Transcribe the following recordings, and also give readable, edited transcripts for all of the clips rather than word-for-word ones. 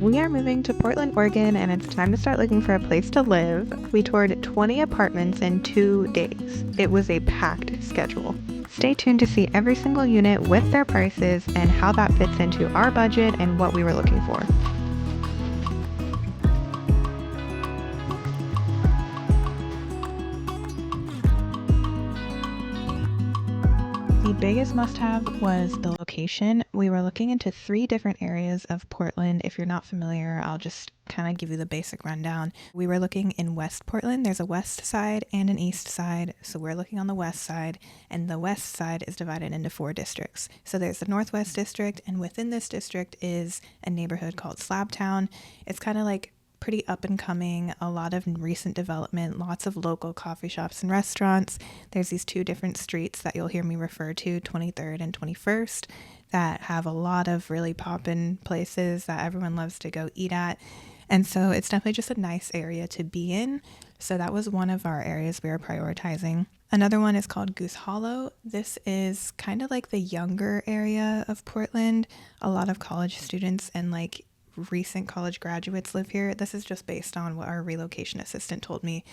We are moving to Portland, Oregon, and it's time to start looking for a place to live. We toured 20 apartments in 2 days. It was a packed schedule. Stay tuned to see every single unit with their prices and how that fits into our budget and what we were looking for. The biggest must-have was the location. We were looking into 3 different areas of Portland. If you're not familiar, I'll just kind of give you the basic rundown. We were looking in West Portland. There's a west side and an east side. So we're looking on the west side, and the west side is divided into 4 districts. So there's the Northwest District, and within this district is a neighborhood called Slabtown. It's kind of like pretty up and coming, a lot of recent development, lots of local coffee shops and restaurants. There's these 2 different streets that you'll hear me refer to, 23rd and 21st, that have a lot of really poppin' places that everyone loves to go eat at. And so it's definitely just a nice area to be in. So that was one of our areas we were prioritizing. Another one is called Goose Hollow. This is kind of like the younger area of Portland. A lot of college students and like recent college graduates live here. This is just based on what our relocation assistant told me.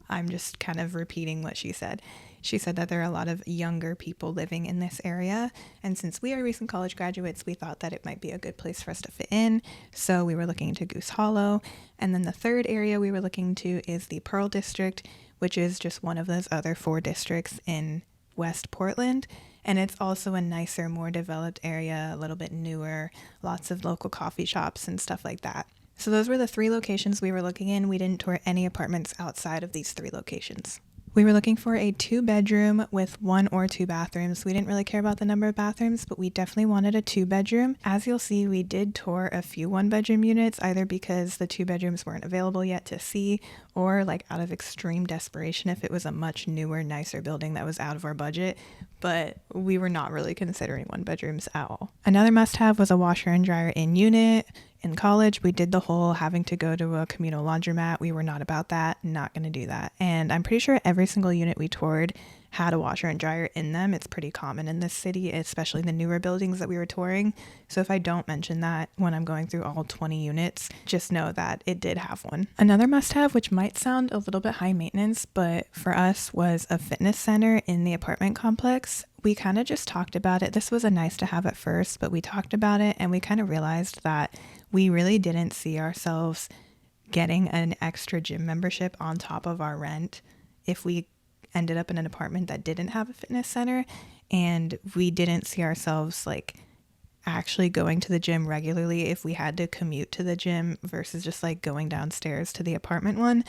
I'm just kind of repeating what she said. She said that there are a lot of younger people living in this area, and since we are recent college graduates, we thought that it might be a good place for us to fit in, so we were looking into Goose Hollow. And then the third area we were looking to is the Pearl District, which is just one of those other 4 districts in West Portland. And it's also a nicer, more developed area, a little bit newer, lots of local coffee shops and stuff like that. So those were the 3 locations we were looking in. We didn't tour any apartments outside of these 3 locations. We were looking for a 2-bedroom with 1 or 2 bathrooms. We didn't really care about the number of bathrooms, but we definitely wanted a 2-bedroom. As you'll see, we did tour a few 1-bedroom units, either because the 2 bedrooms weren't available yet to see, or like out of extreme desperation if it was a much newer, nicer building that was out of our budget. But we were not really considering 1-bedrooms at all. Another must-have was a washer and dryer in unit. In college, we did the whole having to go to a communal laundromat. We were not about that, not going to do that. And I'm pretty sure every single unit we toured had a washer and dryer in them. It's pretty common in this city, especially the newer buildings that we were touring. So if I don't mention that when I'm going through all 20 units, just know that it did have one. Another must-have, which might sound a little bit high maintenance, but for us was a fitness center in the apartment complex. We kind of just talked about it. This was a nice to have at first, but we talked about it and we kind of realized that we really didn't see ourselves getting an extra gym membership on top of our rent if we ended up in an apartment that didn't have a fitness center, and we didn't see ourselves like actually going to the gym regularly if we had to commute to the gym versus just like going downstairs to the apartment one.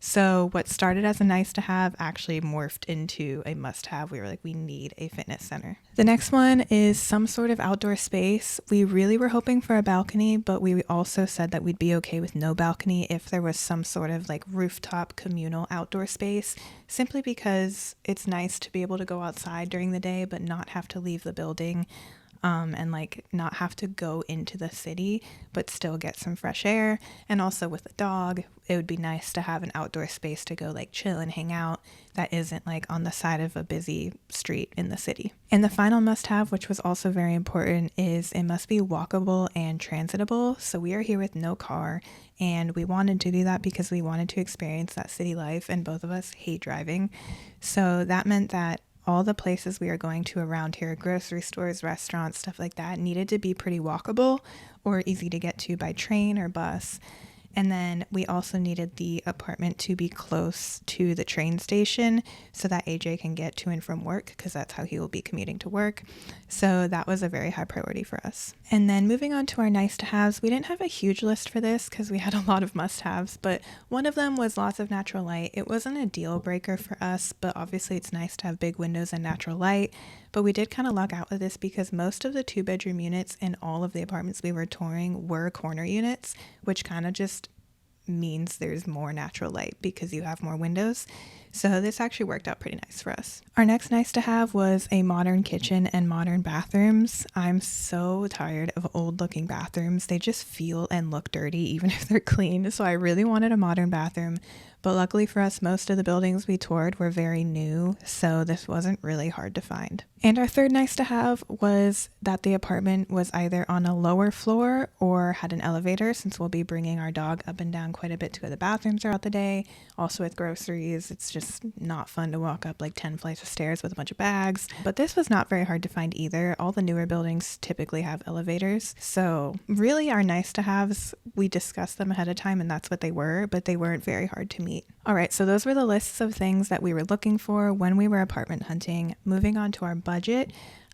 So what started as a nice to have actually morphed into a must have. We were like, we need a fitness center. The next one is some sort of outdoor space. We really were hoping for a balcony, but we also said that we'd be okay with no balcony if there was some sort of like rooftop communal outdoor space, simply because it's nice to be able to go outside during the day but not have to leave the building. And like not have to go into the city but still get some fresh air. And also with a dog, it would be nice to have an outdoor space to go like chill and hang out that isn't like on the side of a busy street in the city. And the final must have, which was also very important, is it must be walkable and transitable. So we are here with no car, and we wanted to do that because we wanted to experience that city life, and both of us hate driving. So that meant that all the places we are going to around here, grocery stores, restaurants, stuff like that, needed to be pretty walkable or easy to get to by train or bus. And then we also needed the apartment to be close to the train station so that AJ can get to and from work, because that's how he will be commuting to work. So that was a very high priority for us. And then moving on to our nice to haves, we didn't have a huge list for this because we had a lot of must haves, but one of them was lots of natural light. It wasn't a deal breaker for us, but obviously it's nice to have big windows and natural light. But we did kind of luck out with this because most of the 2-bedroom units in all of the apartments we were touring were corner units, which kind of just means there's more natural light because you have more windows. So this actually worked out pretty nice for us. Our next nice to have was a modern kitchen and modern bathrooms. I'm so tired of old looking bathrooms. They just feel and look dirty even if they're clean. So I really wanted a modern bathroom. But luckily for us, most of the buildings we toured were very new, so this wasn't really hard to find. And our third nice to have was that the apartment was either on a lower floor or had an elevator, since we'll be bringing our dog up and down quite a bit to the bathrooms throughout the day. Also with groceries, it's just not fun to walk up like 10 flights of stairs with a bunch of bags. But this was not very hard to find either. All the newer buildings typically have elevators. So really our nice to haves, we discussed them ahead of time and that's what they were, but they weren't very hard to meet. All right, so those were the lists of things that we were looking for when we were apartment hunting. Moving on to our budget.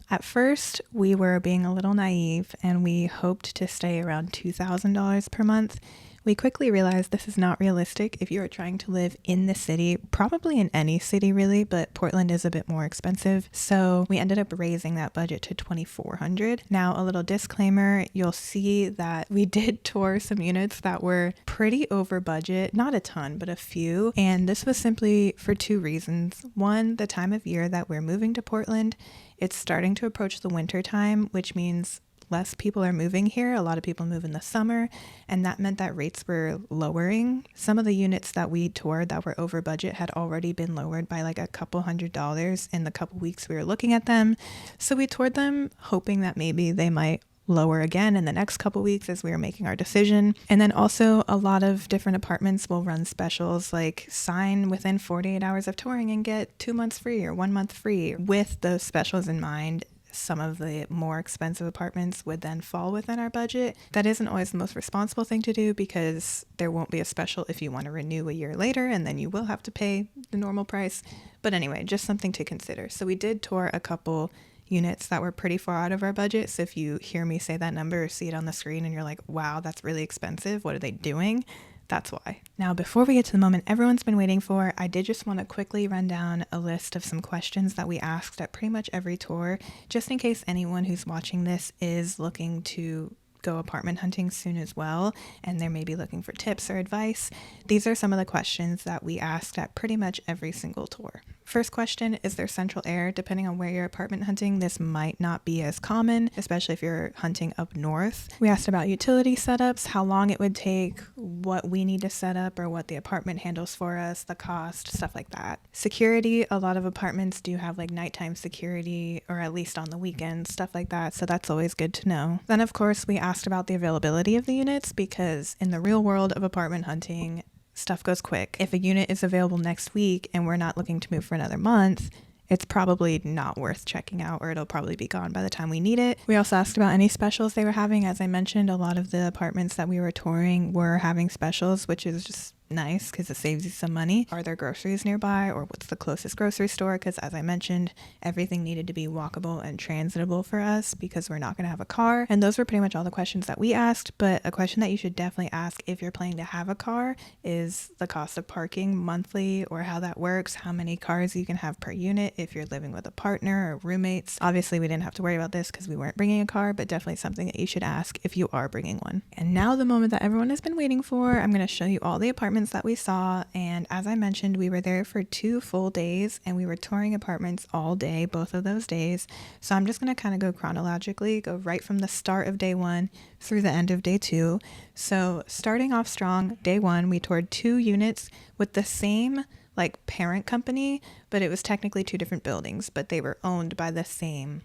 At first, we were being a little naive and we hoped to stay around $2,000 per month. We quickly realized this is not realistic if you are trying to live in the city, probably in any city really, but Portland is a bit more expensive. So we ended up raising that budget to $2,400. Now, a little disclaimer, you'll see that we did tour some units that were pretty over budget, not a ton, but a few. And this was simply for two reasons. One, the time of year that we're moving to Portland, it's starting to approach the winter time, which means less people are moving here. A lot of people move in the summer, and that meant that rates were lowering. Some of the units that we toured that were over budget had already been lowered by like a couple $100s in the couple weeks we were looking at them. So we toured them hoping that maybe they might lower again in the next couple weeks as we were making our decision. And then also a lot of different apartments will run specials like sign within 48 hours of touring and get 2 months free or 1 month free. With those specials in mind, some of the more expensive apartments would then fall within our budget. That isn't always the most responsible thing to do because there won't be a special if you want to renew a year later and then you will have to pay the normal price. But anyway, just something to consider. So we did tour a couple units that were pretty far out of our budget. So if you hear me say that number or see it on the screen and you're like, wow, that's really expensive, what are they doing? That's why. Now, before we get to the moment everyone's been waiting for, I did just want to quickly run down a list of some questions that we asked at pretty much every tour, just in case anyone who's watching this is looking to go apartment hunting soon as well, and they're maybe looking for tips or advice. These are some of the questions that we asked at pretty much every single tour. First question, is there central air? Depending on where you're apartment hunting, this might not be as common, especially if you're hunting up north. We asked about utility setups, how long it would take, what we need to set up or what the apartment handles for us, the cost, stuff like that. Security, a lot of apartments do have like nighttime security or at least on the weekends, stuff like that. So that's always good to know. Then of course we asked about the availability of the units because in the real world of apartment hunting, stuff goes quick. If a unit is available next week and we're not looking to move for another month, it's probably not worth checking out or it'll probably be gone by the time we need it. We also asked about any specials they were having. As I mentioned, a lot of the apartments that we were touring were having specials, which is just nice because it saves you some money. Are there groceries nearby or what's the closest grocery store? Because as I mentioned, everything needed to be walkable and transitable for us because we're not going to have a car. And those were pretty much all the questions that we asked. But a question that you should definitely ask if you're planning to have a car is the cost of parking monthly or how that works, how many cars you can have per unit if you're living with a partner or roommates. Obviously, we didn't have to worry about this because we weren't bringing a car, but definitely something that you should ask if you are bringing one. And now the moment that everyone has been waiting for, I'm going to show you all the apartments that we saw. And as I mentioned, we were there for 2 full days and we were touring apartments all day, both of those days. So I'm just going to kind of go chronologically, go right from the start of day 1 through the end of day 2. So starting off strong, day 1, we toured 2 units with the same like parent company, but it was technically 2 different buildings, but they were owned by the same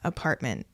apartment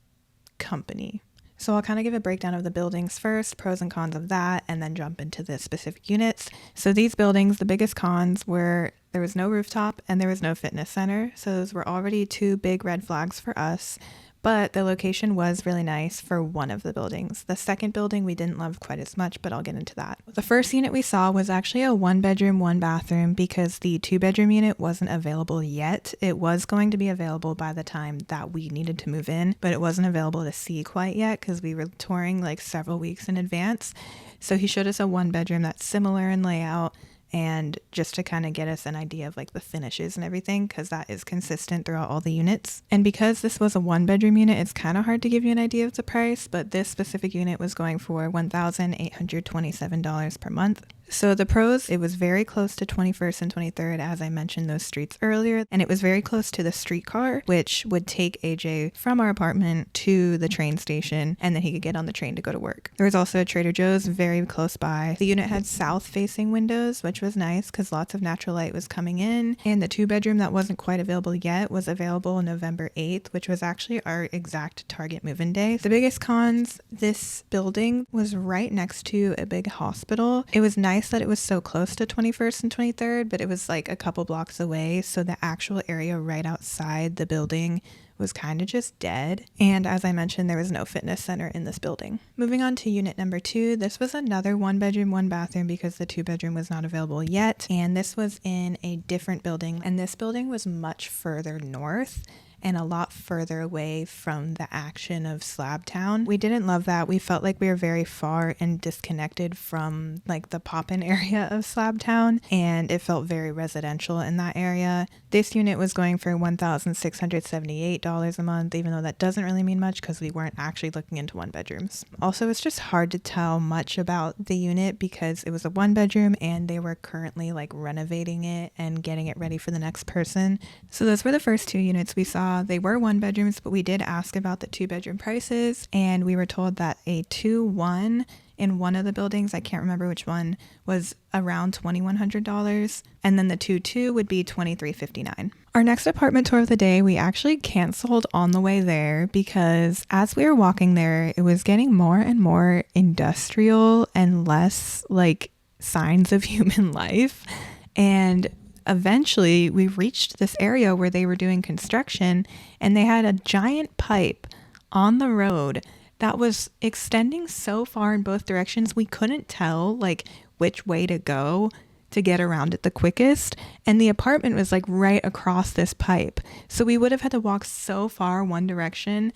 company. So I'll kind of give a breakdown of the buildings first, pros and cons of that, and then jump into the specific units. So these buildings, the biggest cons were there was no rooftop and there was no fitness center. So those were already 2 big red flags for us. But the location was really nice for one of the buildings. The second building we didn't love quite as much, but I'll get into that. The first unit we saw was actually a 1-bedroom, 1-bathroom because the 2-bedroom unit wasn't available yet. It was going to be available by the time that we needed to move in, but it wasn't available to see quite yet because we were touring like several weeks in advance. So he showed us a 1-bedroom that's similar in layout, and just to kind of get us an idea of like the finishes and everything, because that is consistent throughout all the units. And because this was a 1-bedroom unit, it's kind of hard to give you an idea of the price, but this specific unit was going for $1,827 per month. So the pros, it was very close to 21st and 23rd, as I mentioned those streets earlier, and it was very close to the streetcar, which would take AJ from our apartment to the train station, and then he could get on the train to go to work. There was also a Trader Joe's very close by. The unit had south-facing windows, which was nice because lots of natural light was coming in, and the 2-bedroom that wasn't quite available yet was available November 8th, which was actually our exact target move-in day. The biggest cons, this building was right next to a big hospital. It was nice that it was so close to 21st and 23rd, but it was like a couple blocks away, so the actual area right outside the building was kind of just dead. And as I mentioned, there was no fitness center in this building. Moving on to unit number 2, this was another 1-bedroom, 1-bathroom because the 2-bedroom was not available yet, and this was in a different building, and this building was much further north and a lot further away from the action of Slabtown. We didn't love that. We felt like we were very far and disconnected from like the pop-in area of Slabtown, and it felt very residential in that area. This unit was going for $1,678 a month, even though that doesn't really mean much because we weren't actually looking into 1-bedrooms. Also, it's just hard to tell much about the unit because it was a 1-bedroom and they were currently like renovating it and getting it ready for the next person. So those were the first 2 units we saw. They were 1-bedrooms, but we did ask about the 2-bedroom prices, and we were told that a 2-1 in one of the buildings, I can't remember which one, was around $2,100, and then the 2-2 would be $2,359. Our next apartment tour of the day, we actually canceled on the way there because as we were walking there, it was getting more and more industrial and less like signs of human life. And eventually we reached this area where they were doing construction, and they had a giant pipe on the road that was extending so far in both directions we couldn't tell like which way to go to get around it the quickest, and the apartment was like right across this pipe, so we would have had to walk so far one direction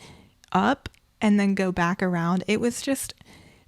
up and then go back around. It was just,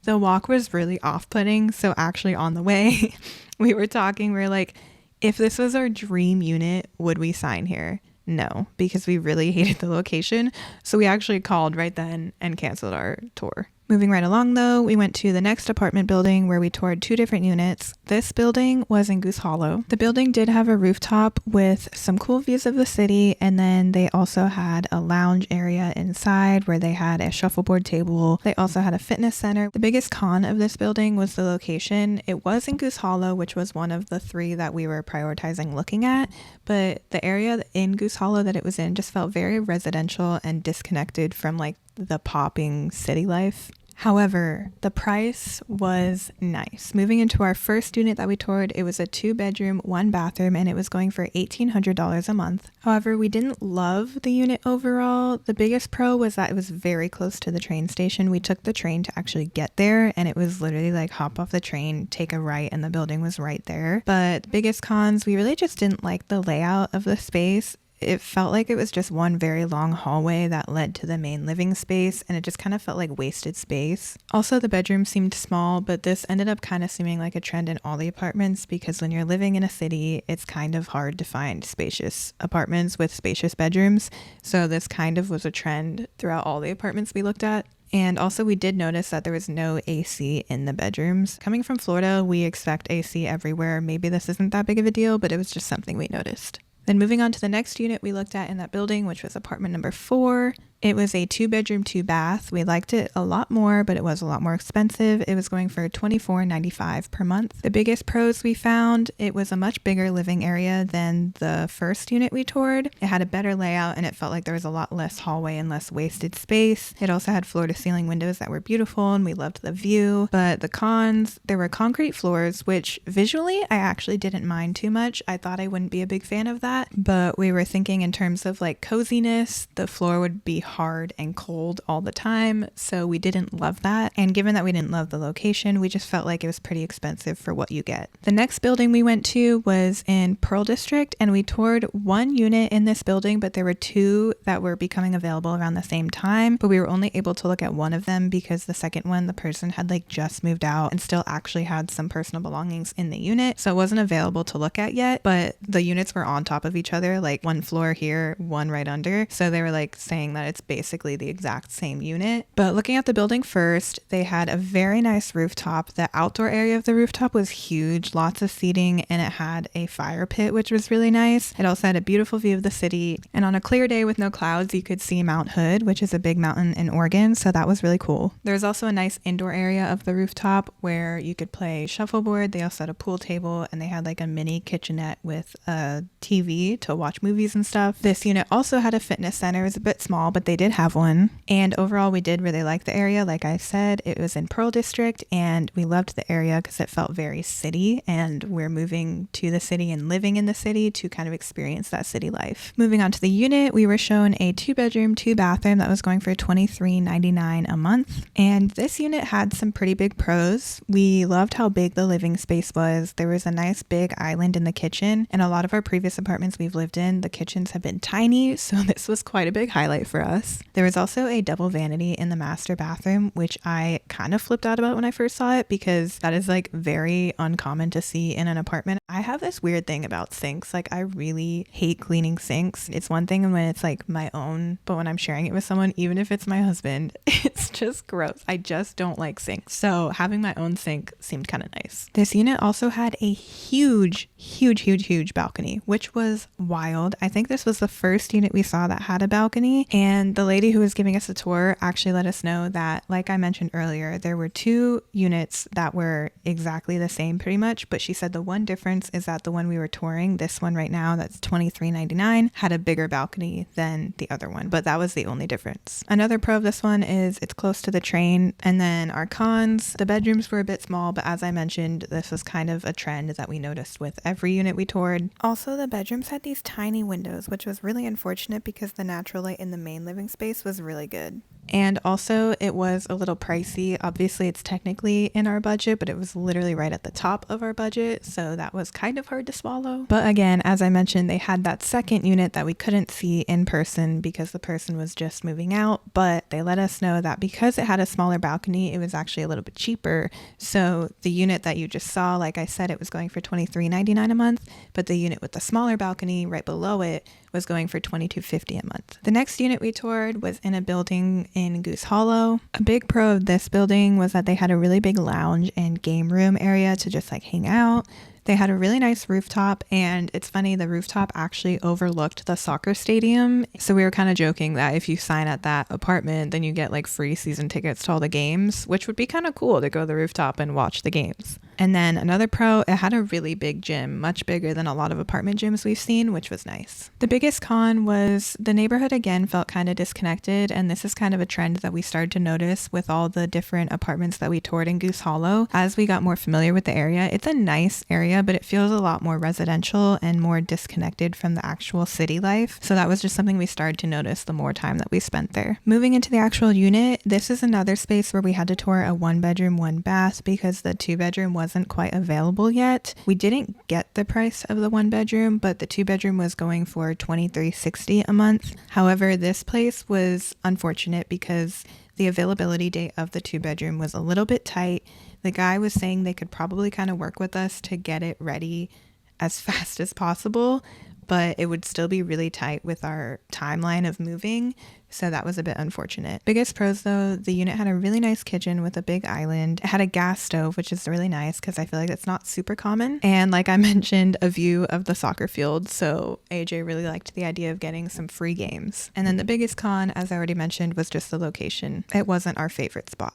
the walk was really off-putting. So actually on the way we were like, if this was our dream unit, would we sign here? No, because we really hated the location. So we actually called right then and canceled our tour. Moving right along though, we went to the next apartment building where we toured 2 different units. This building was in Goose Hollow. The building did have a rooftop with some cool views of the city, and then they also had a lounge area inside where they had a shuffleboard table. They also had a fitness center. The biggest con of this building was the location. It was in Goose Hollow, which was one of the 3 that we were prioritizing looking at, but the area in Goose Hollow that it was in just felt very residential and disconnected from like the popping city life. However, the price was nice. Moving into our first unit that we toured, it was a 2-bedroom, 1-bathroom, and it was going for $1,800 a month. However, we didn't love the unit overall. The biggest pro was that it was very close to the train station. We took the train to actually get there, and it was literally like hop off the train, take a right, and the building was right there. But the biggest cons, we really just didn't like the layout of the space. It felt like it was just one very long hallway that led to the main living space, and it just kind of felt like wasted space. Also, the bedroom seemed small, but this ended up kind of seeming like a trend in all the apartments because when you're living in a city, it's kind of hard to find spacious apartments with spacious bedrooms. So this kind of was a trend throughout all the apartments we looked at. And also we did notice that there was no AC in the bedrooms. Coming from Florida, we expect AC everywhere. Maybe this isn't that big of a deal, but it was just something we noticed. Then moving on to the next unit we looked at in that building, which was apartment number 4. It was a 2-bedroom, 2-bath. We liked it a lot more, but it was a lot more expensive. It was going for $24.95 per month. The biggest pros we found, it was a much bigger living area than the first unit we toured. It had a better layout, and it felt like there was a lot less hallway and less wasted space. It also had floor-to-ceiling windows that were beautiful, and we loved the view. But the cons, there were concrete floors, which visually I actually didn't mind too much. I thought I wouldn't be a big fan of that, but we were thinking in terms of like coziness, the floor would be hard and cold all the time, so we didn't love that. And given that we didn't love the location, we just felt like it was pretty expensive for what you get. The next building we went to was in Pearl District, and we toured 1 unit in this building, but there were 2 that were becoming available around the same time, but we were only able to look at one of them because the second one, the person had like just moved out and still actually had some personal belongings in the unit, so it wasn't available to look at yet. But the units were on top of each other, like one floor here, one right under, so they were like saying that it's it's basically the exact same unit. But looking at the building first, they had a very nice rooftop. The outdoor area of the rooftop was huge, lots of seating, and it had a fire pit, which was really nice. It also had a beautiful view of the city, and on a clear day with no clouds, you could see Mount Hood, which is a big mountain in Oregon, so that was really cool. There was also a nice indoor area of the rooftop where you could play shuffleboard. They also had a pool table, and they had like a mini kitchenette with a TV to watch movies and stuff. This unit also had a fitness center. It was a bit small, but they did have one. And overall, we did really like the area. Like I said, it was in Pearl District, and we loved the area because it felt very city, and we're moving to the city and living in the city to kind of experience that city life. Moving on to the unit, we were shown a 2-bedroom, 2-bathroom that was going for $23.99 a month. And this unit had some pretty big pros. We loved how big the living space was. There was a nice big island in the kitchen. And a lot of our previous apartments we've lived in, the kitchens have been tiny, so this was quite a big highlight for us. There was also a double vanity in the master bathroom, which I kind of flipped out about when I first saw it because that is like very uncommon to see in an apartment. I have this weird thing about sinks. Like, I really hate cleaning sinks. It's one thing when it's like my own, but when I'm sharing it with someone, even if it's my husband, it's just gross. I just don't like sinks. So having my own sink seemed kind of nice. This unit also had a huge balcony, which was wild. I think this was the first unit we saw that had a balcony, and the lady who was giving us a tour actually let us know that, like I mentioned earlier, there were 2 units that were exactly the same pretty much, but she said the one difference is that the one we were touring, this one right now that's $23.99, had a bigger balcony than the other one, but that was the only difference. Another pro of this one is it's close to the train. And then our cons, the bedrooms were a bit small, but as I mentioned, this was kind of a trend that we noticed with every unit we toured. Also, the bedrooms had these tiny windows, which was really unfortunate because the natural light in the main living space was really good. And also, it was a little pricey. Obviously, it's technically in our budget, but it was literally right at the top of our budget, so that was kind of hard to swallow. But again, as I mentioned, they had that second unit that we couldn't see in person because the person was just moving out, but they let us know that because it had a smaller balcony, it was actually a little bit cheaper. So the unit that you just saw, like I said, it was going for $23.99 a month, but the unit with the smaller balcony right below it was going for $22.50 a month. The next unit we toured was in a building in Goose Hollow. A big pro of this building was that they had a really big lounge and game room area to just like hang out. They had a really nice rooftop, and it's funny, the rooftop actually overlooked the soccer stadium. So we were kind of joking that if you sign at that apartment, then you get like free season tickets to all the games, which would be kind of cool to go to the rooftop and watch the games. And then another pro, it had a really big gym, much bigger than a lot of apartment gyms we've seen, which was nice. The biggest con was the neighborhood again felt kind of disconnected, and this is kind of a trend that we started to notice with all the different apartments that we toured in Goose Hollow. As we got more familiar with the area, it's a nice area, but it feels a lot more residential and more disconnected from the actual city life. So that was just something we started to notice the more time that we spent there. Moving into the actual unit, this is another space where we had to tour a 1-bedroom, 1-bath because the 2-bedroom wasn't quite available yet. We didn't get the price of the 1-bedroom, but the 2-bedroom was going for $23.60 a month. However, this place was unfortunate because the availability date of the 2-bedroom was a little bit tight. The guy was saying they could probably kind of work with us to get it ready as fast as possible, but it would still be really tight with our timeline of moving. So that was a bit unfortunate. Biggest pros though, the unit had a really nice kitchen with a big island. It had a gas stove, which is really nice because I feel like it's not super common. And like I mentioned, a view of the soccer field. So AJ really liked the idea of getting some free games. And then the biggest con, as I already mentioned, was just the location. It wasn't our favorite spot.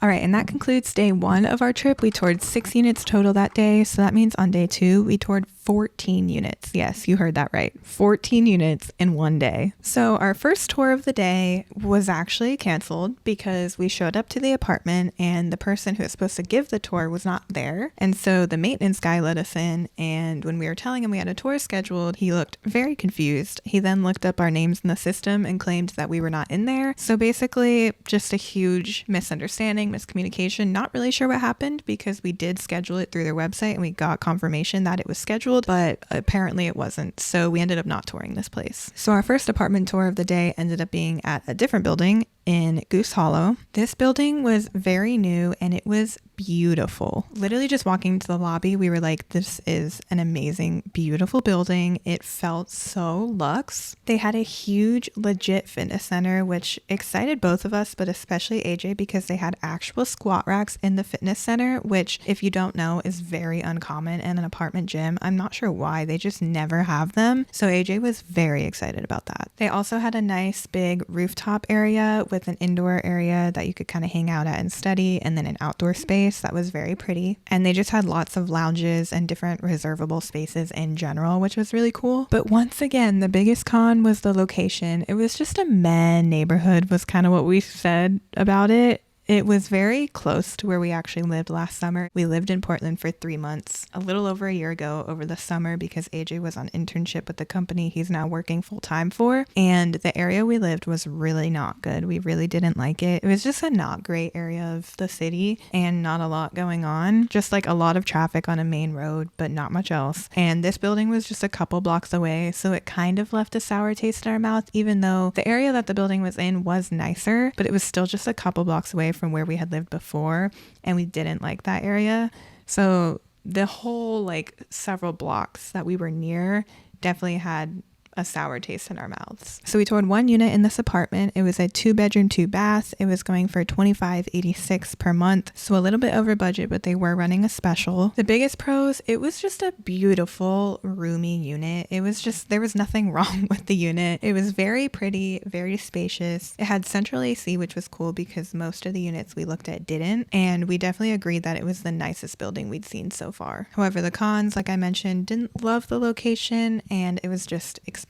All right, and that concludes day 1 of our trip. We toured 6 units total that day. So that means on day 2, we toured 14 units. Yes, you heard that right. 14 units in one day. So our first tour of the day was actually canceled because we showed up to the apartment and the person who was supposed to give the tour was not there. And so the maintenance guy let us in, and when we were telling him we had a tour scheduled, he looked very confused. He then looked up our names in the system and claimed that we were not in there. So basically just a huge misunderstanding, miscommunication. Not really sure what happened because we did schedule it through their website and we got confirmation that it was scheduled, but apparently it wasn't. So we ended up not touring this place. So our first apartment tour of the day ended up being at a different building. in Goose Hollow. This building was very new and it was beautiful. Literally just walking to the lobby, we were like, this is an amazing, beautiful building. It felt so luxe. They had a huge, legit fitness center, which excited both of us, but especially AJ, because they had actual squat racks in the fitness center, which, if you don't know, is very uncommon in an apartment gym. I'm not sure why, they just never have them. So AJ was very excited about that. They also had a nice big rooftop area with an indoor area that you could kind of hang out at and study, and then an outdoor space that was very pretty. And they just had lots of lounges and different reservable spaces in general, which was really cool. But once again, the biggest con was the location. It was just a meh neighborhood, was kind of what we said about it. It was very close to where we actually lived last summer. We lived in Portland for 3 months, a little over a year ago over the summer, because AJ was on internship with the company he's now working full time for. And the area we lived was really not good. We really didn't like it. It was just a not great area of the city and not a lot going on. Just like a lot of traffic on a main road, but not much else. And this building was just a couple blocks away, so it kind of left a sour taste in our mouth, even though the area that the building was in was nicer, but it was still just a couple blocks away from where we had lived before, and we didn't like that area. So the whole like several blocks that we were near definitely had a sour taste in our mouths. So we toured one unit in this apartment. It was a 2-bedroom, 2-bath. It was going for $25.86 per month, so a little bit over budget, but they were running a special. The biggest pros, it was just a beautiful, roomy unit. It was just, there was nothing wrong with the unit. It was very pretty, very spacious. It had central AC, which was cool because most of the units we looked at didn't, and we definitely agreed that it was the nicest building we'd seen so far. However, the cons, like I mentioned, didn't love the location, and it was just expensive.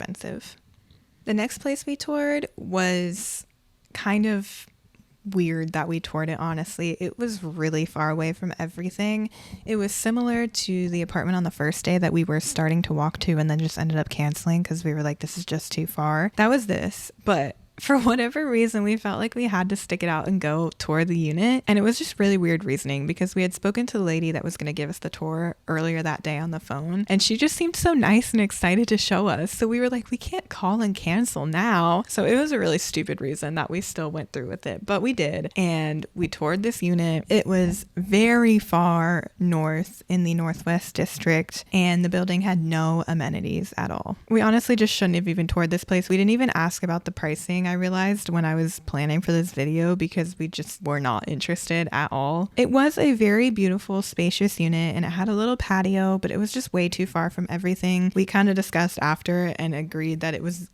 The next place we toured was kind of weird that we toured it, honestly. It was really far away from everything. It was similar to the apartment on the first day that we were starting to walk to and then just ended up canceling because we were like, this is just too far. That was this, but for whatever reason, we felt like we had to stick it out and go tour the unit. And it was just really weird reasoning because we had spoken to the lady that was going to give us the tour earlier that day on the phone. And she just seemed so nice and excited to show us. So we were like, we can't call and cancel now. So it was a really stupid reason that we still went through with it. But we did. And we toured this unit. It was very far north in the Northwest District. And the building had no amenities at all. We honestly just shouldn't have even toured this place. We didn't even ask about the pricing, I realized when I was planning for this video, because we just were not interested at all. It was a very beautiful, spacious unit and it had a little patio, but it was just way too far from everything. We kind of discussed after and agreed that it was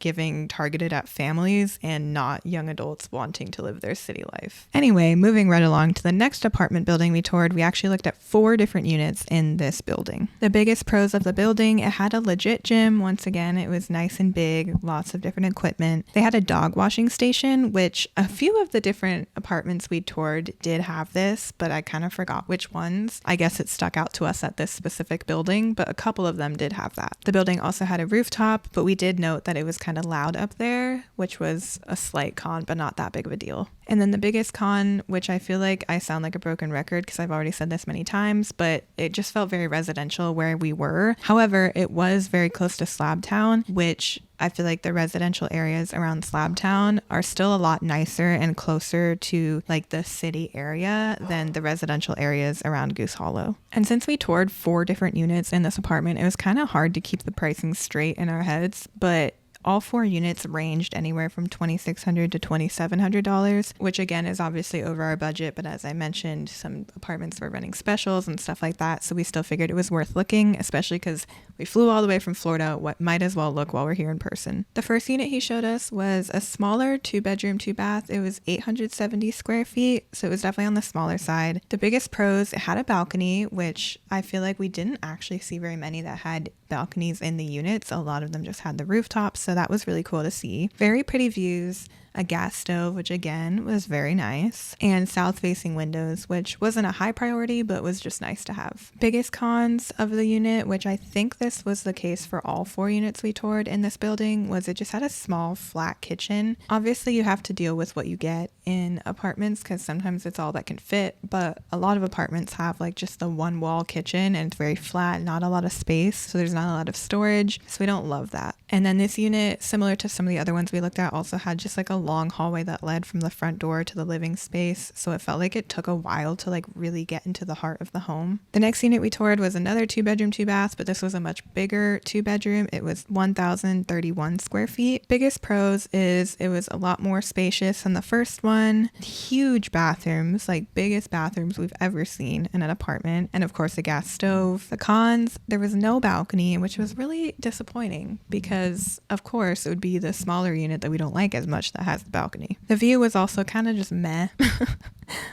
targeted at families and not young adults wanting to live their city life. Anyway, moving right along to the next apartment building we toured, we actually looked at 4 different units in this building. The biggest pros of the building, it had a legit gym. Once again, it was nice and big, lots of different equipment. They had a dog washing station, which a few of the different apartments we toured did have this, but I kind of forgot which ones. I guess it stuck out to us at this specific building, but a couple of them did have that. The building also had a rooftop, but we did note that it was kind of loud up there, which was a slight con, but not that big of a deal. And then the biggest con, which I feel like I sound like a broken record because I've already said this many times, but it just felt very residential where we were. However, it was very close to Slabtown, which I feel like the residential areas around Slabtown are still a lot nicer and closer to like the city area than the residential areas around Goose Hollow. And since we toured 4 different units in this apartment, it was kind of hard to keep the pricing straight in our heads, but all 4 units ranged anywhere from $2,600 to $2,700, which again is obviously over our budget. But as I mentioned, some apartments were running specials and stuff like that. So we still figured it was worth looking, especially because we flew all the way from Florida. What might as well look while we're here in person. The first unit he showed us was a smaller 2-bedroom, 2-bath. It was 870 square feet. So it was definitely on the smaller side. The biggest pros, it had a balcony, which I feel like we didn't actually see very many that had balconies in the units. A lot of them just had the rooftops. So that was really cool to see. Very pretty views. A gas stove, which again was very nice, and south-facing windows, which wasn't a high priority, but was just nice to have. Biggest cons of the unit, which I think this was the case for all 4 units we toured in this building, was it just had a small flat kitchen. Obviously, you have to deal with what you get in apartments because sometimes it's all that can fit, but a lot of apartments have like just the one wall kitchen and it's very flat, not a lot of space, so there's not a lot of storage, so we don't love that. And then this unit, similar to some of the other ones we looked at, also had just like a long hallway that led from the front door to the living space, so it felt like it took a while to like really get into the heart of the home. The next unit we toured was another 2-bedroom, 2-bath, but this was a much bigger 2-bedroom. It was 1,031 square feet. Biggest pros is it was a lot more spacious than the first one. Huge bathrooms, like biggest bathrooms we've ever seen in an apartment, and of course a gas stove. The cons, there was no balcony, which was really disappointing because of course it would be the smaller unit that we don't like as much that has the balcony. The view was also kind of just meh.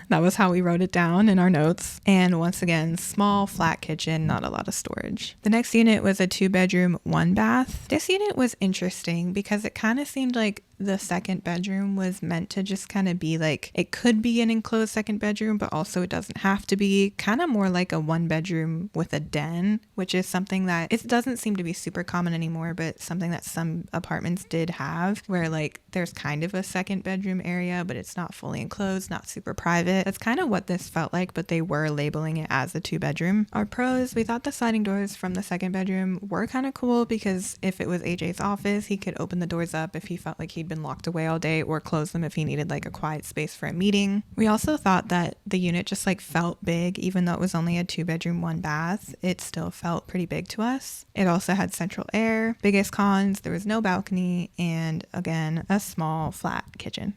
That was how we wrote it down in our notes. And once again, small flat kitchen, not a lot of storage. The next unit was a 2-bedroom, 1-bath. This unit was interesting because it kind of seemed like the second bedroom was meant to just kind of be like, it could be an enclosed second bedroom, but also it doesn't have to be. Kind of more like a 1-bedroom with a den, which is something that it doesn't seem to be super common anymore, but something that some apartments did have, where like there's kind of a second bedroom area, but it's not fully enclosed, not super private. That's kind of what this felt like, but they were labeling it as a 2-bedroom. Our pros, we thought the sliding doors from the second bedroom were kind of cool because if it was AJ's office, he could open the doors up if he felt like he'd been locked away all day, or close them if he needed like a quiet space for a meeting. We also thought that the unit just like felt big, even though it was only a 2-bedroom, 1-bath. It still felt pretty big to us. It also had central air. Biggest cons, there was no balcony, and again, a small flat kitchen.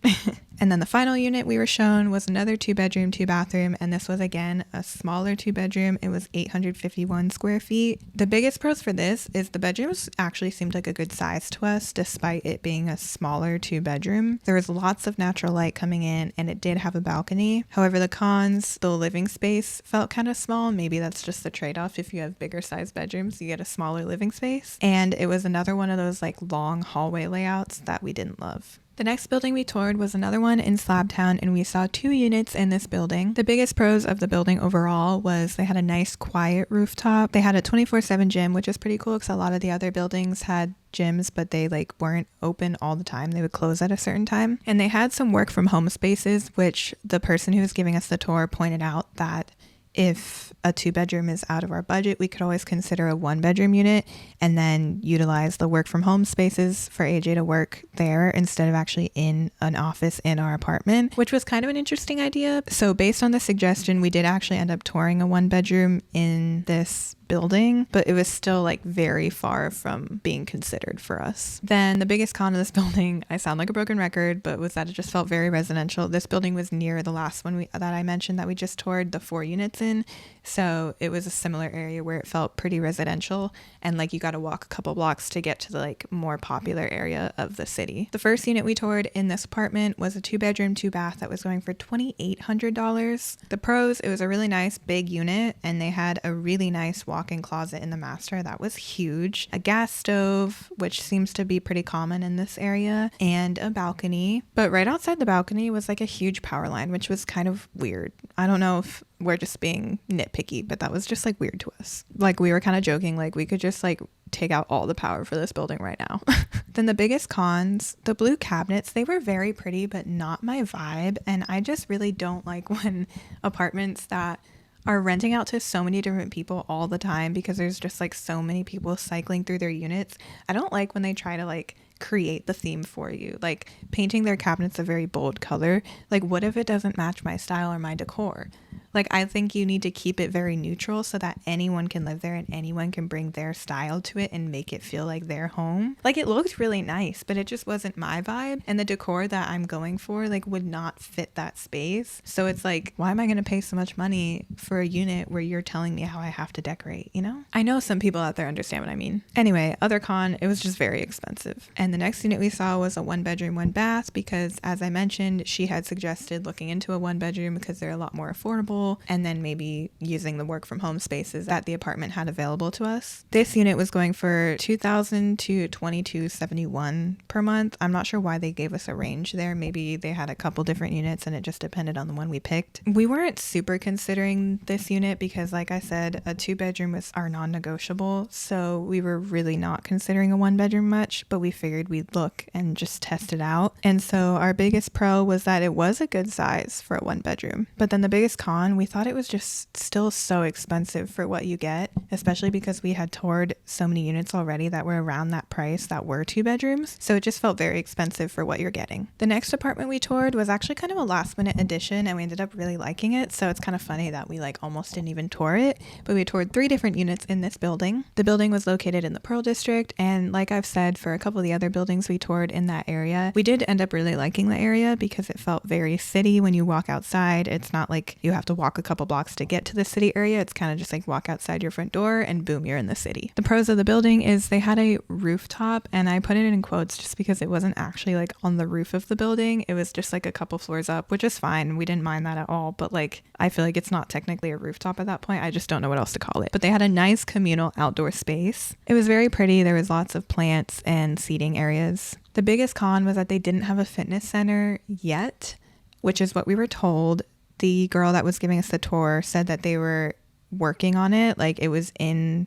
And then the final unit we were shown was another 2-bedroom, 2-bathroom, and this was again a smaller 2-bedroom. It was 851 square feet. The biggest pros for this is the bedrooms actually seemed like a good size to us, despite it being a smaller 2-bedroom. There was lots of natural light coming in, and it did have a balcony. However, the cons, the living space felt kind of small. Maybe that's just the trade-off. If you have bigger size bedrooms, you get a smaller living space. And it was another one of those like long hallway layouts that we didn't love. The next building we toured was another one in Slabtown, and we saw 2 units in this building. The biggest pros of the building overall was they had a nice quiet rooftop. They had a 24/7 gym, which is pretty cool because a lot of the other buildings had gyms, but they like weren't open all the time. They would close at a certain time. And they had some work from home spaces, which the person who was giving us the tour pointed out that if a 2-bedroom is out of our budget, we could always consider a 1-bedroom unit and then utilize the work from home spaces for AJ to work there instead of actually in an office in our apartment, which was kind of an interesting idea. So based on the suggestion, we did actually end up touring a 1-bedroom in this building, but it was still like very far from being considered for us. Then the biggest con of this building, I sound like a broken record, but was that it just felt very residential. This building was near the last one that I mentioned that we just toured, the 4 units in. So it was a similar area where it felt pretty residential, and like you got to walk a couple blocks to get to the like more popular area of the city. The first unit we toured in this apartment was a 2-bedroom, 2-bath that was going for $2,800. The pros, it was a really nice big unit, and they had a really nice walk-in closet in the master. That was huge. A gas stove, which seems to be pretty common in this area, and a balcony. But right outside the balcony was like a huge power line, which was kind of weird. I don't know if we're just being nitpicky, but that was just like weird to us. Like we were kind of joking, like we could just like take out all the power for this building right now. Then the biggest cons, the blue cabinets, they were very pretty, but not my vibe. And I just really don't like when apartments that are renting out to so many different people all the time, because there's just like so many people cycling through their units. I don't like when they try to like create the theme for you, like painting their cabinets a very bold color. Like what if it doesn't match my style or my decor? Like I think you need to keep it very neutral so that anyone can live there and anyone can bring their style to it and make it feel like their home. Like it looked really nice, but it just wasn't my vibe, and the decor that I'm going for like would not fit that space. So it's like, why am I going to pay so much money for a unit where you're telling me how I have to decorate, you know? I know some people out there understand what I mean. Anyway, other con, it was just very expensive. And the next unit we saw was a 1-bedroom, 1-bath because, as I mentioned, she had suggested looking into a 1-bedroom because they're a lot more affordable, and then maybe using the work from home spaces that the apartment had available to us. This unit was going for $2,000 to $2,271 per month. I'm not sure why they gave us a range there. Maybe they had a couple different units and it just depended on the one we picked. We weren't super considering this unit because, like I said, a 2-bedroom was our non-negotiable, so we were really not considering a 1-bedroom much, but we figured we'd look and just test it out. And so our biggest pro was that it was a good size for a 1-bedroom. But then the biggest con con. We thought it was just still so expensive for what you get, especially because we had toured so many units already that were around that price that were 2 bedrooms. So it just felt very expensive for what you're getting. The next apartment we toured was actually kind of a last minute addition, and we ended up really liking it. So it's kind of funny that we like almost didn't even tour it, but we toured 3 different units in this building. The building was located in the Pearl District, and like I've said, for a couple of the other buildings we toured in that area, we did end up really liking the area because it felt very city when you walk outside. It's not like you have to walk a couple blocks to get to the city area. It's kind of just like walk outside your front door and boom, you're in the city. The pros of the building is they had a rooftop, and I put it in quotes just because it wasn't actually like on the roof of the building. It was just like a couple floors up, which is fine. We didn't mind that at all, but like I feel like it's not technically a rooftop at that point. I just don't know what else to call it. But they had a nice communal outdoor space. It was very pretty. There was lots of plants and seating areas. The biggest con was that they didn't have a fitness center yet, which is what we were told. The girl that was giving us the tour said that they were working on it, like it was in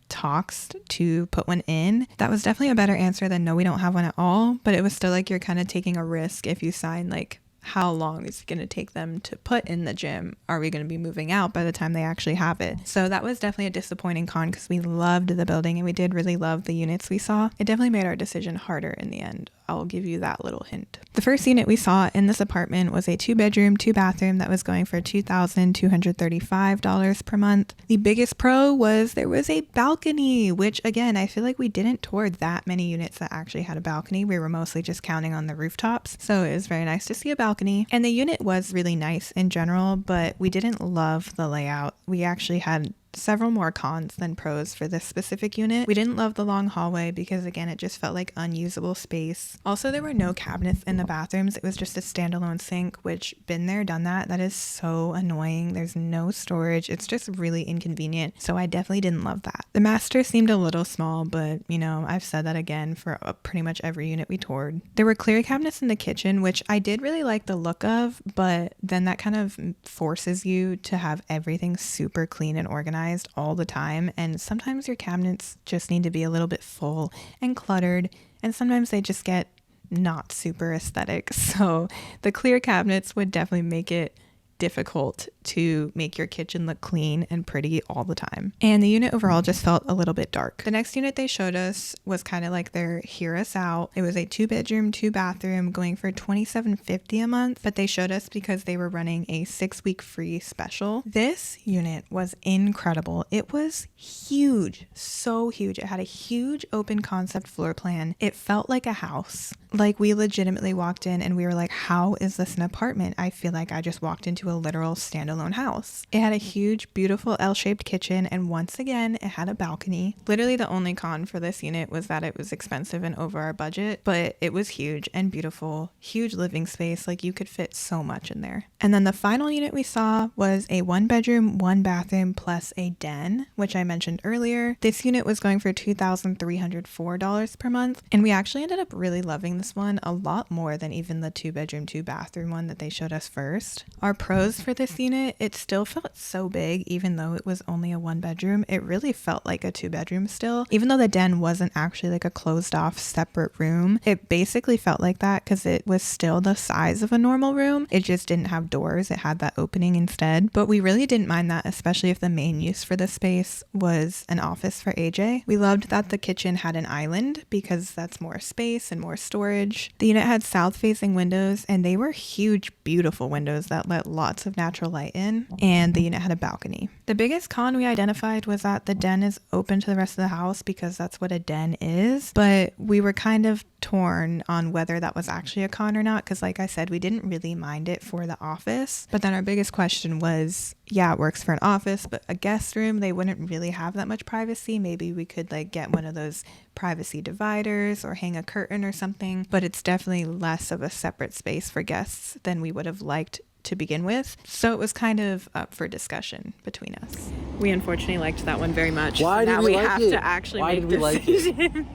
talks to put one in. That was definitely a better answer than no, we don't have one at all, but it was still like you're kind of taking a risk if you sign like how long is it going to take them to put in the gym? Are we going to be moving out by the time they actually have it? So that was definitely a disappointing con because we loved the building and we did really love the units we saw. It definitely made our decision harder in the end. I'll give you that little hint. The first unit we saw in this apartment was a 2-bedroom, 2-bathroom that was going for $2,235 per month. The biggest pro was there was a balcony, which again, I feel like we didn't tour that many units that actually had a balcony. We were mostly just counting on the rooftops. So it was very nice to see a balcony. And the unit was really nice in general, but we didn't love the layout. We actually had several more cons than pros for this specific unit. We didn't love the long hallway because again, it just felt like unusable space. Also, there were no cabinets in the bathrooms. It was just a standalone sink, which been there, done that. That is so annoying. There's no storage. It's just really inconvenient. So I definitely didn't love that. The master seemed a little small, but you know, I've said that again for pretty much every unit we toured. There were clear cabinets in the kitchen, which I did really like the look of, but then that kind of forces you to have everything super clean and organized all the time, and sometimes your cabinets just need to be a little bit full and cluttered, and sometimes they just get not super aesthetic. So the clear cabinets would definitely make it difficult to make your kitchen look clean and pretty all the time. And the unit overall just felt a little bit dark. The next unit they showed us was kind of like their hear us out. It was a 2-bedroom, 2-bathroom going for $2,750 a month, but they showed us because they were running a 6-week free special. This unit was incredible. It was huge, so huge. It had a huge open concept floor plan. It felt like a house. Like we legitimately walked in and we were like, how is this an apartment? I feel like I just walked into a literal standalone house. It had a huge, beautiful L-shaped kitchen, and once again, it had a balcony. Literally the only con for this unit was that it was expensive and over our budget, but it was huge and beautiful, huge living space. Like you could fit so much in there. And then the final unit we saw was a 1-bedroom, 1-bathroom plus a den, which I mentioned earlier. This unit was going for $2,304 per month, and we actually ended up really loving this one a lot more than even the 2-bedroom, 2-bathroom one that they showed us first. Our pros for this unit, it still felt so big even though it was only a 1-bedroom. It really felt like a 2-bedroom still. Even though the den wasn't actually like a closed off separate room, it basically felt like that because it was still the size of a normal room. It just didn't have doors. It had that opening instead. But we really didn't mind that, especially if the main use for this space was an office for AJ. We loved that the kitchen had an island because that's more space and more storage. The unit had south-facing windows, and they were huge, beautiful windows that let lots of natural light in, and the unit had a balcony. The biggest con we identified was that the den is open to the rest of the house because that's what a den is, but we were kind of torn on whether that was actually a con or not because like I said, we didn't really mind it for the office. But then our biggest question was, yeah, it works for an office, but a guest room, they wouldn't really have that much privacy. Maybe we could like get one of those privacy dividers or hang a curtain or something, but it's definitely less of a separate space for guests than we would have liked to begin with. So it was kind of up for discussion between us. We unfortunately liked that one very much. Why did we like it? Why make did we like decisions.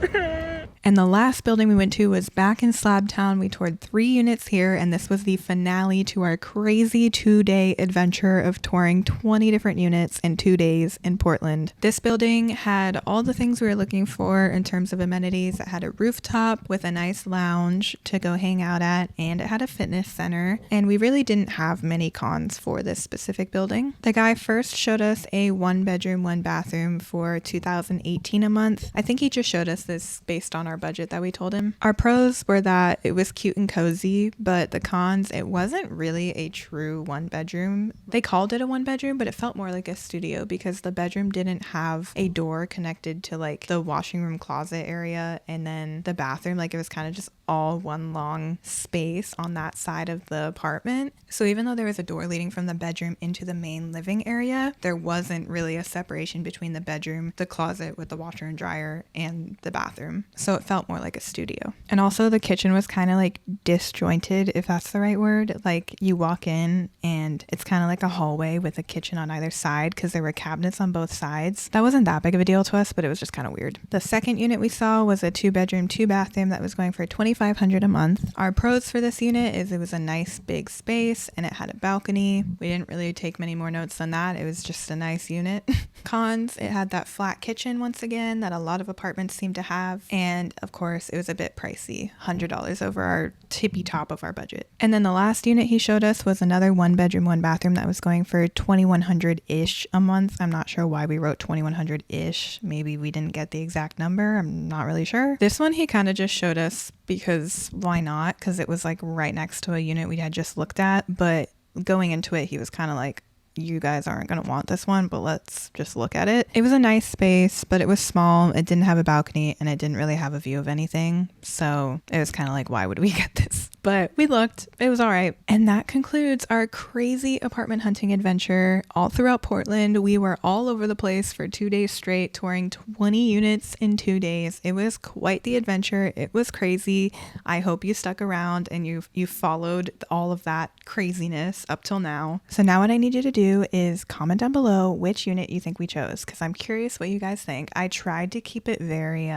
it? And the last building we went to was back in Slabtown. We toured 3 units here, and this was the finale to our crazy 2-day adventure of touring 20 different units in 2 days in Portland. This building had all the things we were looking for in terms of amenities. It had a rooftop with a nice lounge to go hang out at, and it had a fitness center, and we really didn't have many cons for this specific building. The guy first showed us a 1-bedroom, 1-bathroom for $2,018 a month. I think he just showed us this based on our budget that we told him. Our pros were that it was cute and cozy, but the cons, it wasn't really a true 1-bedroom. They called it a 1-bedroom, but it felt more like a studio because the bedroom didn't have a door connected to like the washing room closet area, and then the bathroom, like it was kind of just all one long space on that side of the apartment. So even though there was a door leading from the bedroom into the main living area, there wasn't really a separation between the bedroom, the closet with the washer and dryer, and the bathroom. So it felt more like a studio. And also the kitchen was kind of like disjointed, if that's the right word. Like you walk in and it's kind of like a hallway with a kitchen on either side because there were cabinets on both sides. That wasn't that big of a deal to us, but it was just kind of weird. The second unit we saw was a 2-bedroom, 2-bathroom that was going for $2,500 a month. Our pros for this unit is it was a nice big space and it had a balcony. We didn't really take many more notes than that. It was just a nice unit. Cons, it had that flat kitchen once again that a lot of apartments seem to have. And of course, it was a bit pricey, $100 over our tippy top of our budget. And then the last unit he showed us was another 1-bedroom, 1-bathroom that was going for $2,100-ish a month. I'm not sure why we wrote $2,100-ish. Maybe we didn't get the exact number. I'm not really sure. This one he kind of just showed us because why not? Because it was like right next to a unit we had just looked at. But going into it, he was kind of like, you guys aren't going to want this one, but let's just look at it. It was a nice space, but it was small. It didn't have a balcony and it didn't really have a view of anything. So it was kind of like, why would we get this? But we looked, it was all right. And that concludes our crazy apartment hunting adventure all throughout Portland. We were all over the place for 2 days straight, touring 20 units in 2 days. It was quite the adventure. It was crazy. I hope you stuck around and you followed all of that craziness up till now. So now what I need you to do is comment down below which unit you think we chose, because I'm curious what you guys think. I tried to keep it very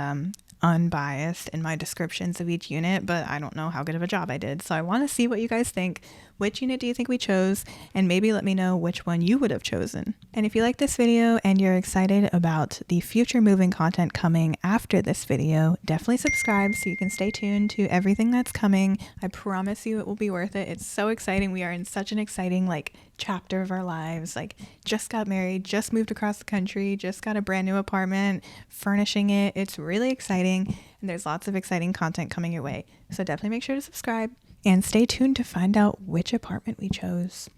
unbiased in my descriptions of each unit, but I don't know how good of a job I did. So I want to see what you guys think. Which unit do you think we chose? And maybe let me know which one you would have chosen. And if you like this video and you're excited about the future moving content coming after this video, definitely subscribe so you can stay tuned to everything that's coming. I promise you it will be worth it. It's so exciting. We are in such an exciting chapter of our lives. Just got married, just moved across the country, just got a brand new apartment, furnishing it. It's really exciting and there's lots of exciting content coming your way. So definitely make sure to subscribe and stay tuned to find out which apartment we chose.